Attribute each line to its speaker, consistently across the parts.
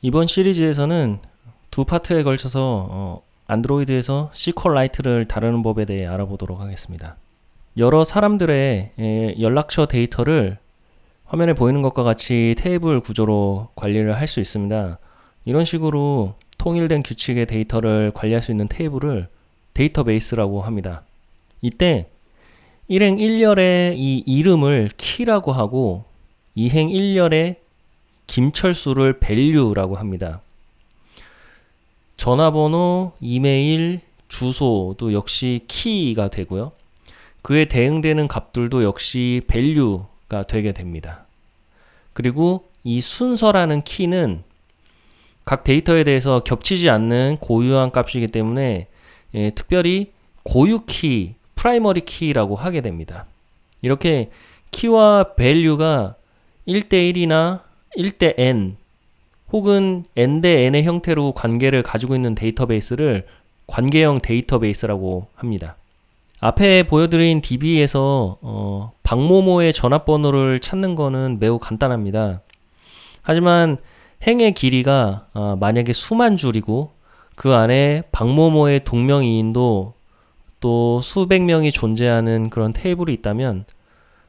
Speaker 1: 이번 시리즈에서는 두 파트에 걸쳐서 안드로이드에서 SQLite를 다루는 법에 대해 알아보도록 하겠습니다. 여러 사람들의 연락처 데이터를 화면에 보이는 것과 같이 테이블 구조로 관리를 할 수 있습니다. 이런 식으로 통일된 규칙의 데이터를 관리할 수 있는 테이블을 데이터베이스라고 합니다. 이때 일행 1열의 이 이름을 키라고 하고 이행 1열의 김철수를 value라고 합니다. 전화번호, 이메일, 주소도 역시 키가 되고요. 그에 대응되는 값들도 역시 value가 되게 됩니다. 그리고 이 순서라는 키는 각 데이터에 대해서 겹치지 않는 고유한 값이기 때문에 특별히 고유 키, 프라이머리 키라고 하게 됩니다. 이렇게 키와 value가 1대1이나 1대 n 혹은 n 대 n의 형태로 관계를 가지고 있는 데이터베이스를 관계형 데이터베이스라고 합니다. 앞에 보여드린 DB에서 박모모의 전화번호를 찾는 거는 매우 간단합니다. 하지만 행의 길이가 만약에 수만 줄이고 그 안에 박모모의 동명이인도 또 수백 명이 존재하는 그런 테이블이 있다면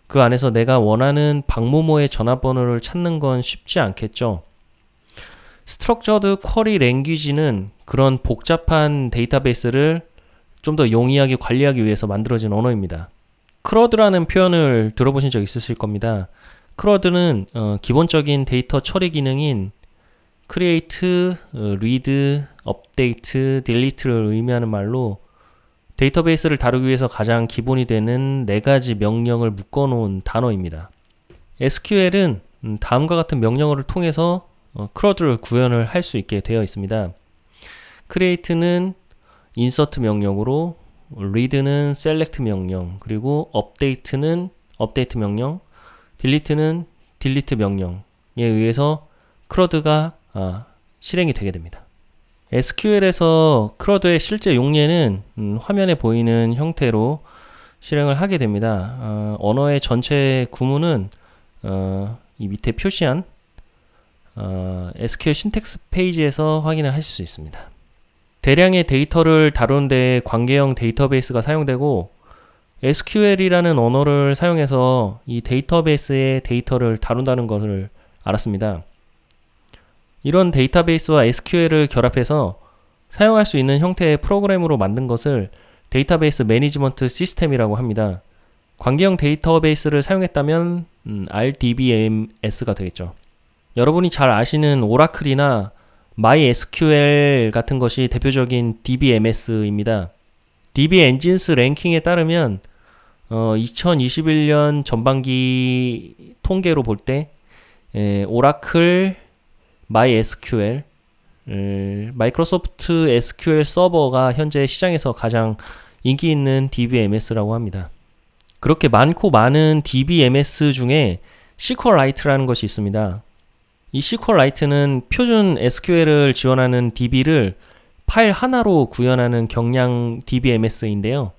Speaker 1: 그 안에서 내가 원하는 박모모의 전화번호를 찾는 건 쉽지 않겠죠. 스트럭처드 쿼리 랭귀지는 그런 복잡한 데이터베이스를 좀 더 용이하게 관리하기 위해서 만들어진 언어입니다. 크러드라는 표현을 들어보신 적 있으실 겁니다. 크러드는 기본적인 데이터 처리 기능인 create, read, update, delete를 의미하는 말로 데이터베이스를 다루기 위해서 가장 기본이 되는 4가지 명령을 묶어놓은 단어입니다. SQL은 다음과 같은 명령어를 통해서 크러드를 구현을 할 수 있게 되어 있습니다. create는 insert 명령으로, read는 select 명령, 그리고 update는 update 명령, delete는 delete 명령에 의해서 크러드가 실행이 되게 됩니다. SQL에서 크러드의 실제 용례는 화면에 보이는 형태로 실행을 하게 됩니다. 언어의 전체 구문은 이 밑에 표시한 SQL 신텍스 페이지에서 확인을 하실 수 있습니다. 대량의 데이터를 다루는 데 관계형 데이터베이스가 사용되고 SQL이라는 언어를 사용해서 이 데이터베이스의 데이터를 다룬다는 것을 알았습니다. 이런 데이터베이스와 SQL을 결합해서 사용할 수 있는 형태의 프로그램으로 만든 것을 데이터베이스 매니지먼트 시스템이라고 합니다. 관계형 데이터베이스를 사용했다면 RDBMS가 되겠죠. 여러분이 잘 아시는 오라클이나 MySQL 같은 것이 대표적인 DBMS입니다. DB 엔진스 랭킹에 따르면 2021년 전반기 통계로 볼 때 오라클, MySQL, 마이크로소프트 SQL 서버가 현재 시장에서 가장 인기 있는 DBMS라고 합니다. 그렇게 많고 많은 DBMS 중에 SQLite라는 것이 있습니다. 이 SQLite는 표준 SQL을 지원하는 DB를 파일 하나로 구현하는 경량 DBMS인데요.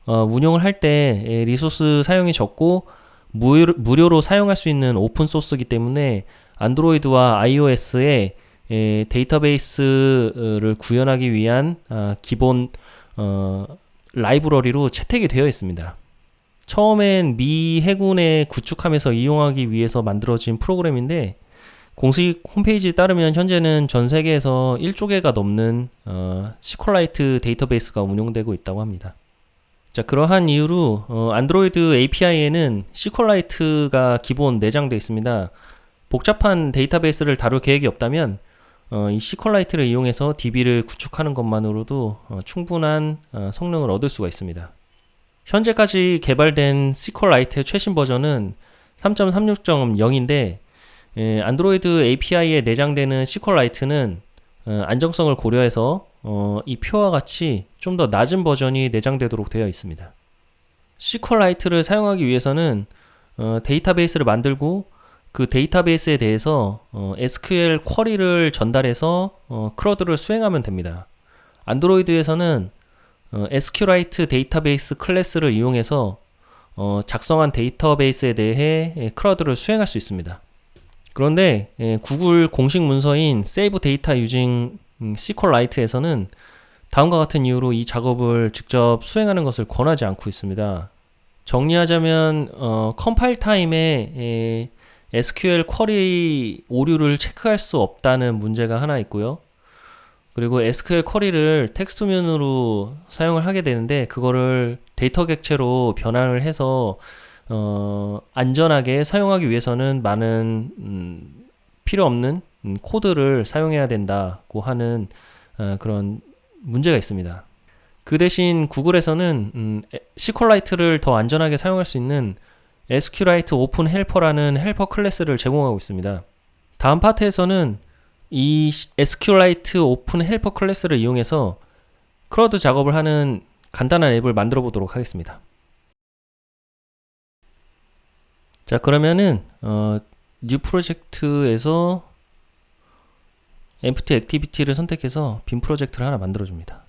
Speaker 1: 운용을 할 때 리소스 사용이 적고 무료로 사용할 수 있는 오픈소스이기 때문에 안드로이드와 iOS에 데이터베이스를 구현하기 위한 기본 라이브러리로 채택이 되어 있습니다. 처음엔 미 해군에 구축하면서 이용하기 위해서 만들어진 프로그램인데 공식 홈페이지에 따르면 현재는 전 세계에서 1조 개가 넘는 SQLite 데이터베이스가 운용되고 있다고 합니다. 자, 그러한 이유로 안드로이드 API에는 SQLite가 기본 내장되어 있습니다. 복잡한 데이터베이스를 다룰 계획이 없다면 이 SQLite를 이용해서 DB를 구축하는 것만으로도 충분한 성능을 얻을 수가 있습니다. 현재까지 개발된 SQLite의 최신 버전은 3.36.0인데 안드로이드 API에 내장되는 SQLite는 안정성을 고려해서 이 표와 같이 좀 더 낮은 버전이 내장되도록 되어 있습니다. SQLite를 사용하기 위해서는 데이터베이스를 만들고 그 데이터베이스에 대해서 SQL 쿼리를 전달해서 크러드를 수행하면 됩니다. 안드로이드에서는 SQLite 데이터베이스 클래스를 이용해서 작성한 데이터베이스에 대해 크러드를 수행할 수 있습니다. 그런데 구글 공식 문서인 Save Data Using SQLite에서는 다음과 같은 이유로 이 작업을 직접 수행하는 것을 권하지 않고 있습니다. 정리하자면 컴파일 타임에 SQL 쿼리 오류를 체크할 수 없다는 문제가 하나 있고요. 그리고 SQL 쿼리를 텍스트면으로 사용을 하게 되는데 그거를 데이터 객체로 변환을 해서 안전하게 사용하기 위해서는 많은 필요 없는 코드를 사용해야 된다고 하는 그런 문제가 있습니다. 그 대신 구글에서는 SQLite를 더 안전하게 사용할 수 있는 SQLite 오픈 헬퍼라는 헬퍼 클래스를 제공하고 있습니다. 다음 파트에서는 이 SQLite 오픈 헬퍼 클래스를 이용해서 크러드 작업을 하는 간단한 앱을 만들어 보도록 하겠습니다. 자, 그러면은 뉴 프로젝트에서 empty activity를 선택해서 빈 프로젝트를 하나 만들어 줍니다.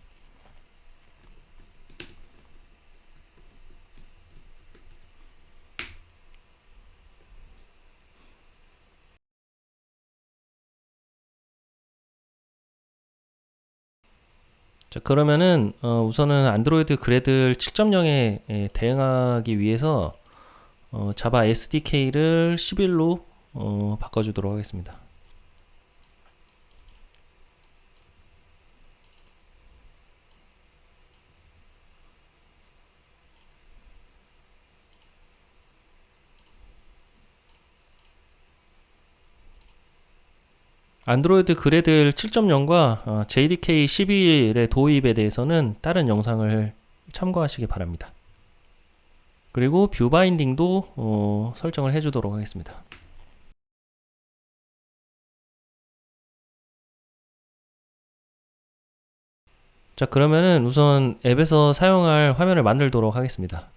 Speaker 1: 자, 그러면은 우선은 안드로이드 그래들 7.0에 대응하기 위해서 자바 SDK를 11로 바꿔주도록 하겠습니다. 안드로이드 그래들 7.0과 JDK 11의 도입에 대해서는 다른 영상을 참고하시기 바랍니다. 그리고 뷰 바인딩도 설정을 해주도록 하겠습니다. 자, 그러면은 우선 앱에서 사용할 화면을 만들도록 하겠습니다.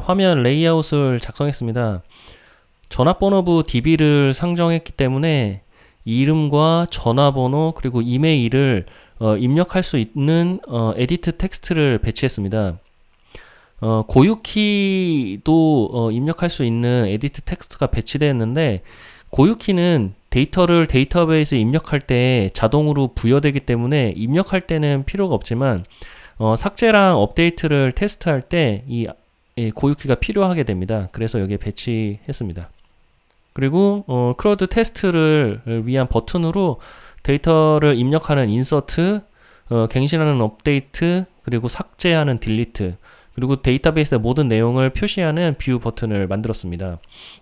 Speaker 1: 화면 레이아웃을 작성했습니다. 전화번호부 DB를 상정했기 때문에 이름과 전화번호 그리고 이메일을 입력할 수 있는 에디트 텍스트를 배치했습니다. 고유키도 입력할 수 있는 에디트 텍스트가 배치되어 있는데 고유키는 데이터를 데이터베이스에 입력할 때 자동으로 부여되기 때문에 입력할 때는 필요가 없지만 삭제랑 업데이트를 테스트할 때 이 고유키가 필요하게 됩니다. 그래서 여기에 배치했습니다. 그리고 크러드 테스트를 위한 버튼으로 데이터를 입력하는 인서트, 갱신하는 업데이트, 그리고 삭제하는 딜리트, 그리고 데이터베이스의 모든 내용을 표시하는 뷰 버튼을 만들었습니다.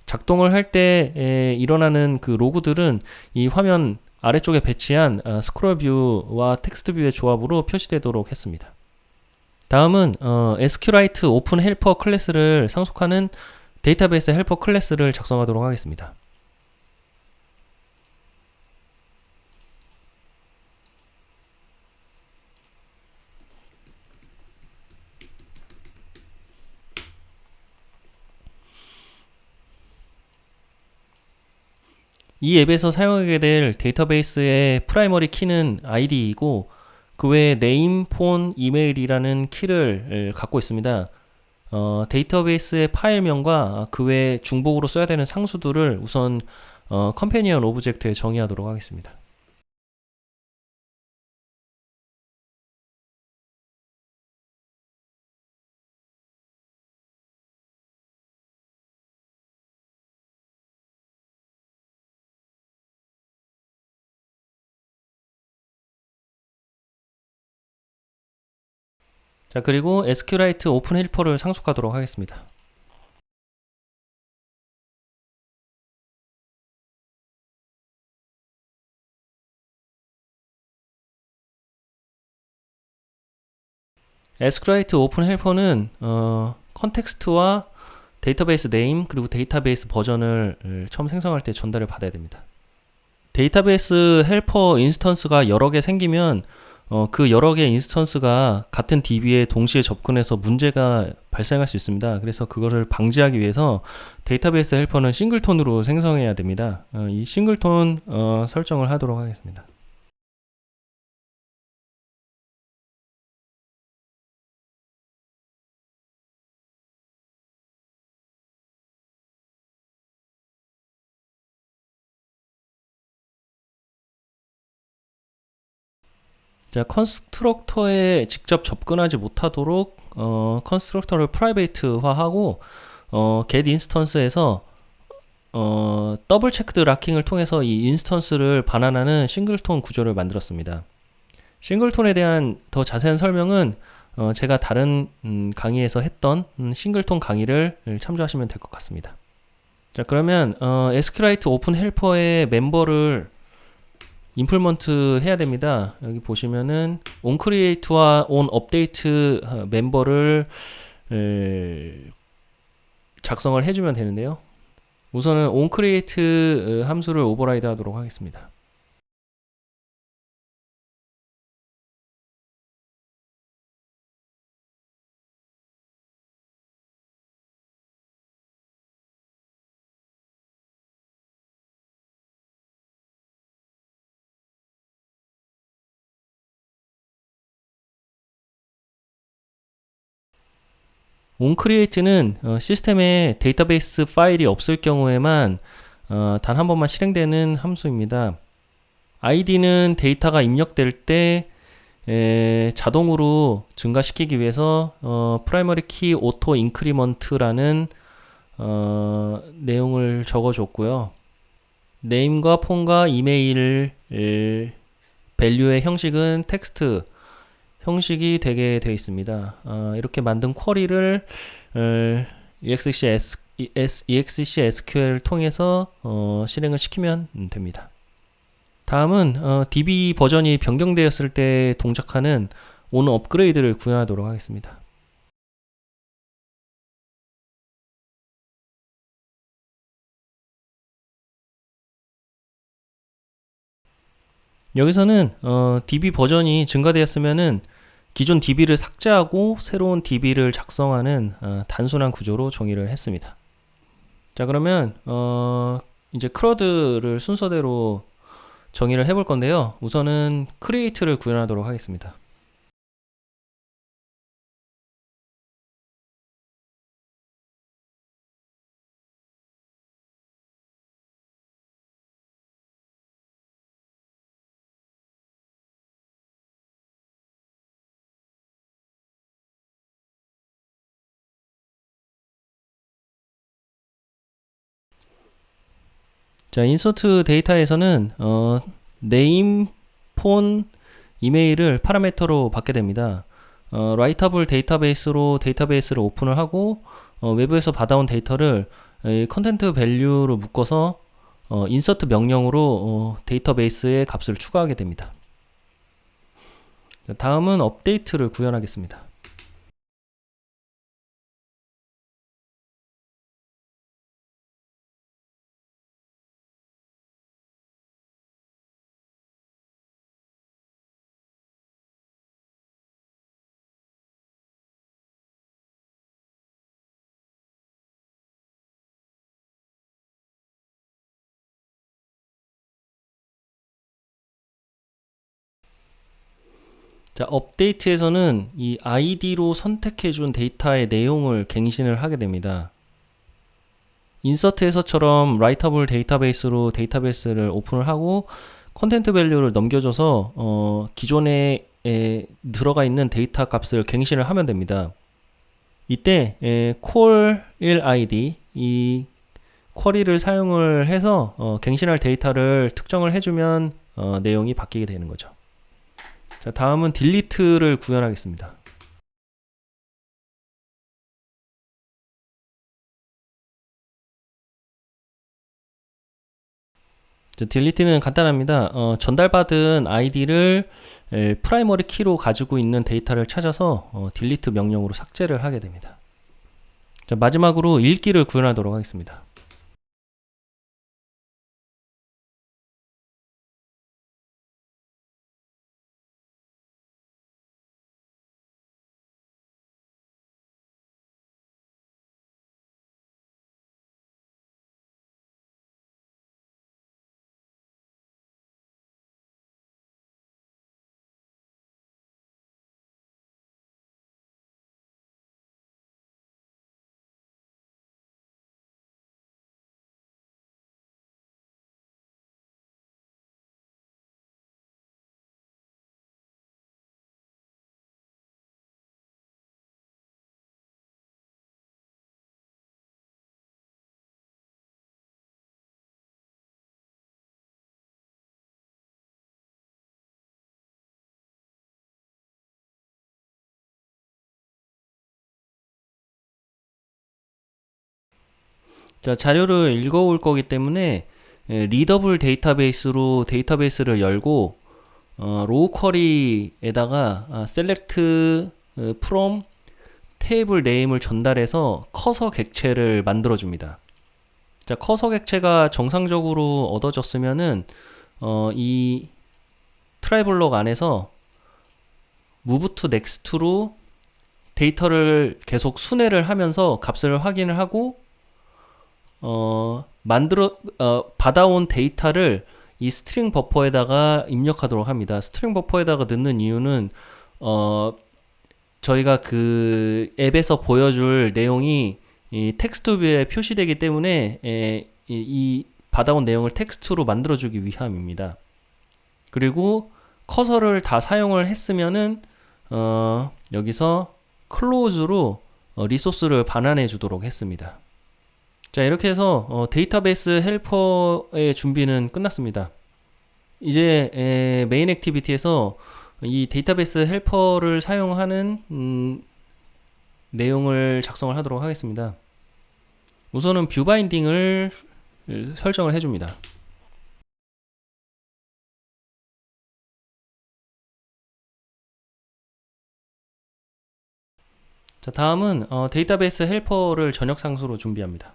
Speaker 1: 작동을 할 때 일어나는 그 로그들은 이 화면 아래쪽에 배치한 스크롤 뷰와 텍스트 뷰의 조합으로 표시되도록 했습니다. 다음은 SQLite 오픈 헬퍼 클래스를 상속하는 데이터베이스 헬퍼 클래스를 작성하도록 하겠습니다. 이 앱에서 사용하게 될 데이터베이스의 프라이머리 키는 ID이고 그 외에 네임, 폰, 이메일이라는 키를 갖고 있습니다. 데이터베이스의 파일명과 그 외에 중복으로 써야 되는 상수들을 우선 컴패니언 오브젝트에 정의하도록 하겠습니다. 자, 그리고 SQLite 오픈 헬퍼를 상속하도록 하겠습니다. SQLite 오픈 헬퍼는 컨텍스트와 데이터베이스 네임 그리고 데이터베이스 버전을 처음 생성할 때 전달을 받아야 됩니다. 데이터베이스 헬퍼 인스턴스가 여러 개 생기면 그 여러 개의 인스턴스가 같은 DB에 동시에 접근해서 문제가 발생할 수 있습니다. 그래서 그거를 방지하기 위해서 데이터베이스 헬퍼는 싱글톤으로 생성해야 됩니다. 이 싱글톤 설정을 하도록 하겠습니다. 자, 컨스트럭터에 직접 접근하지 못하도록 컨스트럭터를 프라이베이트화하고 get 인스턴스에서 더블 체크드 락킹을 통해서 이 인스턴스를 반환하는 싱글톤 구조를 만들었습니다. 싱글톤에 대한 더 자세한 설명은 제가 다른 강의에서 했던 싱글톤 강의를 참조하시면 될 것 같습니다. 자, 그러면 SQLite 오픈 헬퍼의 멤버를 임플먼트 해야 됩니다. 여기 보시면은 onCreate와 onUpdate 멤버를 작성을 해주면 되는데요. 우선은 onCreate 함수를 오버라이드 하도록 하겠습니다. onCreate는 시스템에 데이터베이스 파일이 없을 경우에만 단 한 번만 실행되는 함수입니다. id는 데이터가 입력될 때 자동으로 증가시키기 위해서 primary key auto increment라는 내용을 적어줬고요. name과 폰과 이메일 value의 형식은 텍스트 형식이 되게 되어 있습니다. 이렇게 만든 쿼리를 EXC SQL 통해서 실행을 시키면 됩니다. 다음은 DB 버전이 변경되었을 때 동작하는 on 업그레이드를 구현하도록 하겠습니다. 여기서는 DB 버전이 증가되었으면은 기존 DB를 삭제하고 새로운 DB를 작성하는 단순한 구조로 정의를 했습니다. 자, 그러면 이제 크러드를 순서대로 정의를 해볼 건데요. 우선은 create를 구현하도록 하겠습니다. 자, 인서트 데이터에서는 name, 폰, 이메일을 파라미터로 받게 됩니다. writeable 데이터베이스로 데이터베이스를 오픈을 하고 외부에서 받아온 데이터를 컨텐트 밸류로 묶어서 인서트 명령으로 데이터베이스의 값을 추가하게 됩니다. 다음은 업데이트를 구현하겠습니다. 자, 업데이트에서는 이 id로 선택해준 데이터의 내용을 갱신을 하게 됩니다. 인서트에서처럼 라이터블 데이터베이스로 데이터베이스를 오픈을 하고 컨텐트 밸류를 넘겨줘서 기존에 들어가 있는 데이터 값을 갱신을 하면 됩니다. 이때 call 1id 이 쿼리를 사용을 해서 갱신할 데이터를 특정을 해주면 내용이 바뀌게 되는 거죠. 자, 다음은 딜리트를 구현하겠습니다. 딜리트는 간단합니다. 전달받은 id를 프라이머리 키로 가지고 있는 데이터를 찾아서 딜리트 명령으로 삭제를 하게 됩니다. 자, 마지막으로 읽기를 구현하도록 하겠습니다. 자, 자료를 읽어올 거기 때문에 리더블 데이터베이스로 데이터베이스를 열고 로우 쿼리에다가 select from 테이블 네임을 전달해서 커서 객체를 만들어 줍니다. 자, 커서 객체가 정상적으로 얻어졌으면은 이 트라이 블록 안에서 move to next로 데이터를 계속 순회를 하면서 값을 확인을 하고 받아온 데이터를 이 스트링 버퍼에다가 입력하도록 합니다. 스트링 버퍼에다가 넣는 이유는 저희가 그 앱에서 보여줄 내용이 이 텍스트 뷰에 표시되기 때문에 이 받아온 내용을 텍스트로 만들어주기 위함입니다. 그리고 커서를 다 사용을 했으면은 여기서 클로즈로 리소스를 반환해 주도록 했습니다. 자, 이렇게 해서 데이터베이스 헬퍼의 준비는 끝났습니다. 이제 메인 액티비티에서 이 데이터베이스 헬퍼를 사용하는 내용을 작성을 하도록 하겠습니다. 우선은 뷰 바인딩을 설정을 해줍니다. 자, 다음은 데이터베이스 헬퍼를 전역 상수로 준비합니다.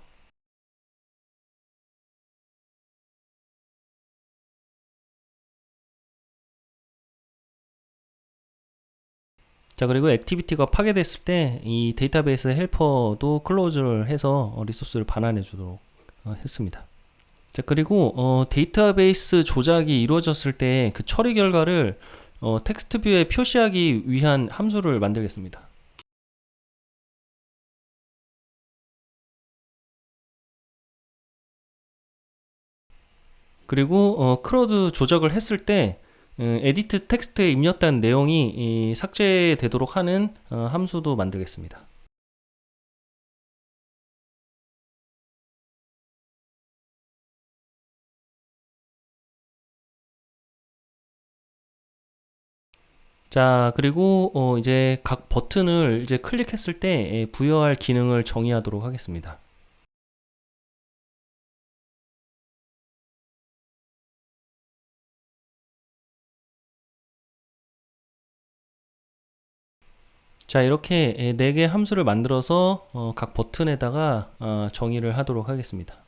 Speaker 1: 자, 그리고 액티비티가 파괴됐을 때 이 데이터베이스 헬퍼도 클로즈를 해서 리소스를 반환해 주도록 했습니다. 자, 그리고 데이터베이스 조작이 이루어졌을 때 그 처리 결과를 텍스트 뷰에 표시하기 위한 함수를 만들겠습니다. 그리고 크로드 조작을 했을 때 에디트 텍스트에 입력된 내용이 삭제되도록 하는 함수도 만들겠습니다. 자, 그리고 이제 각 버튼을 이제 클릭했을 때 부여할 기능을 정의하도록 하겠습니다. 자, 이렇게 4개 함수를 만들어서 각 버튼에다가 정의를 하도록 하겠습니다.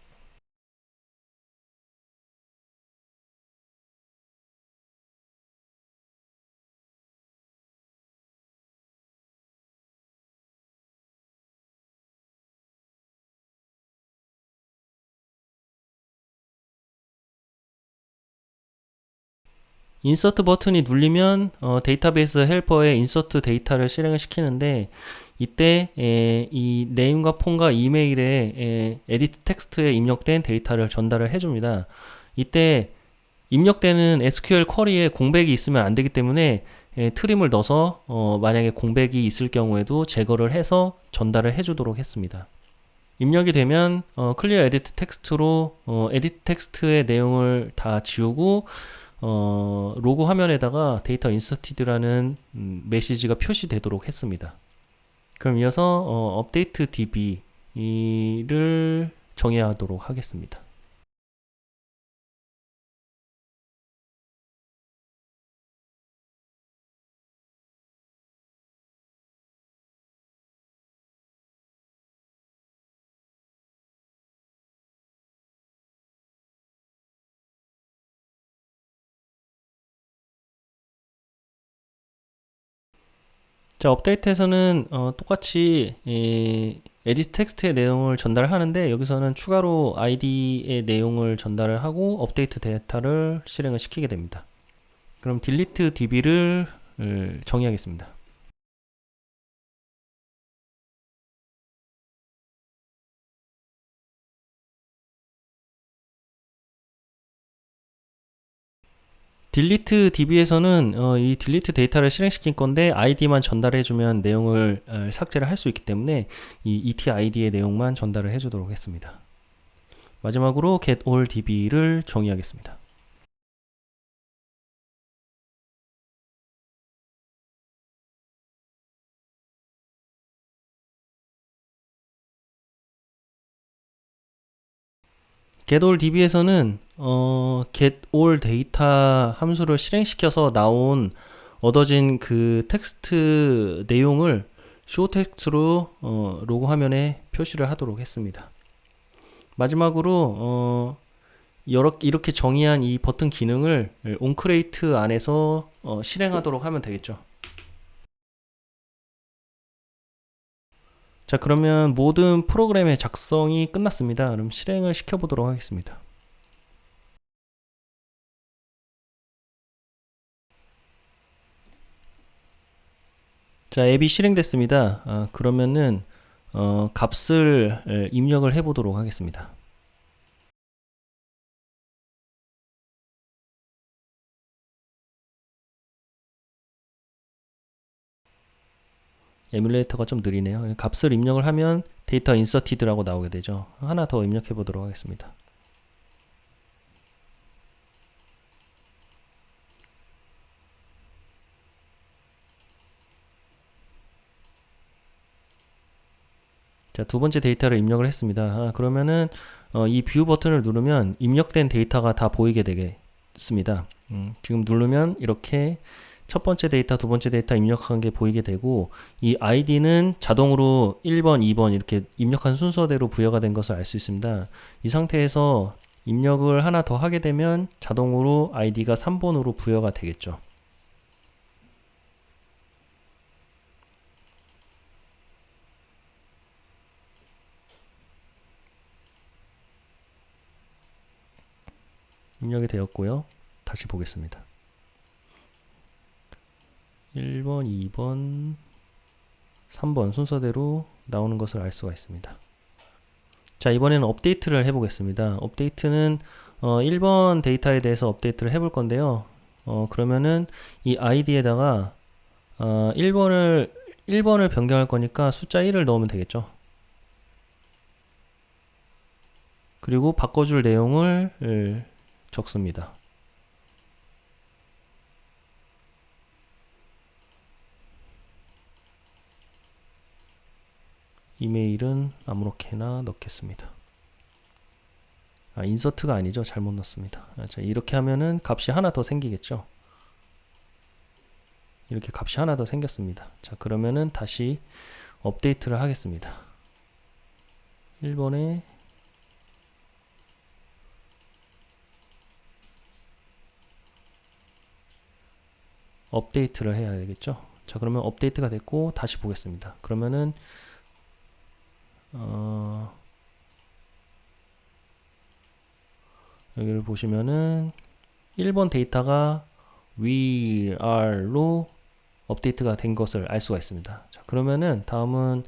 Speaker 1: 인서트 버튼이 눌리면 데이터베이스 헬퍼에 인서트 데이터를 실행을 시키는데 이때 이 네임과 폰과 이메일에 에디트 텍스트에 입력된 데이터를 전달을 해줍니다. 이때 입력되는 SQL 쿼리에 공백이 있으면 안 되기 때문에 트림을 넣어서 만약에 공백이 있을 경우에도 제거를 해서 전달을 해주도록 했습니다. 입력이 되면 클리어 에디트 텍스트로 에디트 텍스트의 내용을 다 지우고 로그 화면에다가 데이터 인서티드라는 메시지가 표시되도록 했습니다. 그럼 이어서 업데이트 DB를 정의하도록 하겠습니다. 자, 업데이트에서는 똑같이 에디트 텍스트의 내용을 전달하는데 여기서는 추가로 ID의 내용을 전달을 하고 업데이트 데이터를 실행을 시키게 됩니다. 그럼 딜리트 DB를 정의하겠습니다. 딜리트 DB에서는 이 딜리트 데이터를 실행시킨 건데 ID만 전달해주면 내용을 삭제를 할 수 있기 때문에 이 ETID의 내용만 전달을 해주도록 했습니다. 마지막으로 getAllDB를 정의하겠습니다. getAllDB에서는 getAllData 함수를 실행시켜서 나온 얻어진 그 텍스트 내용을 show텍스트로 로그 화면에 표시를 하도록 했습니다. 마지막으로 이렇게 정의한 이 버튼 기능을 onCreate 안에서 실행하도록 하면 되겠죠. 자, 그러면 모든 프로그램의 작성이 끝났습니다. 그럼 실행을 시켜보도록 하겠습니다. 자, 앱이 실행됐습니다. 그러면은 값을 입력을 해보도록 하겠습니다. 에뮬레이터가 좀 느리네요. 값을 입력을 하면 데이터 인서티드라고 나오게 되죠. 하나 더 입력해 보도록 하겠습니다. 자, 두 번째 데이터를 입력을 했습니다. 그러면은 이 뷰 버튼을 누르면 입력된 데이터가 다 보이게 되겠습니다. 지금 누르면 이렇게 첫 번째 데이터, 두 번째 데이터 입력한 게 보이게 되고 이 아이디는 자동으로 1번, 2번 이렇게 입력한 순서대로 부여가 된 것을 알 수 있습니다. 이 상태에서 입력을 하나 더 하게 되면 자동으로 아이디가 3번으로 부여가 되겠죠. 입력이 되었고요. 다시 보겠습니다. 1번, 2번, 3번 순서대로 나오는 것을 알 수가 있습니다. 자, 이번에는 업데이트를 해보겠습니다. 업데이트는 1번 데이터에 대해서 업데이트를 해볼 건데요. 그러면은 이 아이디에다가 1번을 변경할 거니까 숫자 1을 넣으면 되겠죠. 그리고 바꿔줄 내용을 적습니다. 이메일은 아무렇게나 넣겠습니다. 인서트가 아니죠. 잘못 넣었습니다. 자, 이렇게 하면은 값이 하나 더 생기겠죠. 이렇게 값이 하나 더 생겼습니다. 자, 그러면은 다시 업데이트를 하겠습니다. 1번에 업데이트를 해야 되겠죠. 자, 그러면 업데이트가 됐고 다시 보겠습니다. 그러면은 여기를 보시면은 1번 데이터가 VR로 업데이트가 된 것을 알 수가 있습니다. 자, 그러면은 다음은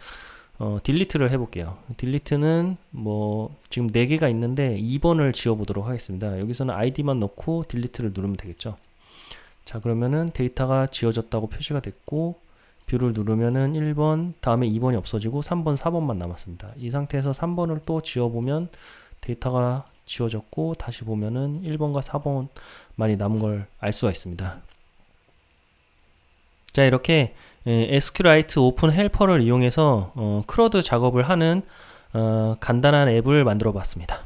Speaker 1: 딜리트를 해볼게요. 딜리트는 뭐 지금 4개가 있는데 2번을 지워보도록 하겠습니다. 여기서는 아이디만 넣고 딜리트를 누르면 되겠죠. 자, 그러면은 데이터가 지워졌다고 표시가 됐고 뷰를 누르면은 1번, 다음에 2번이 없어지고 3번, 4번만 남았습니다. 이 상태에서 3번을 또 지워보면 데이터가 지워졌고 다시 보면은 1번과 4번만이 남은 걸 알 수가 있습니다. 자, 이렇게 SQLite 오픈 헬퍼를 이용해서 크러드 작업을 하는 간단한 앱을 만들어 봤습니다.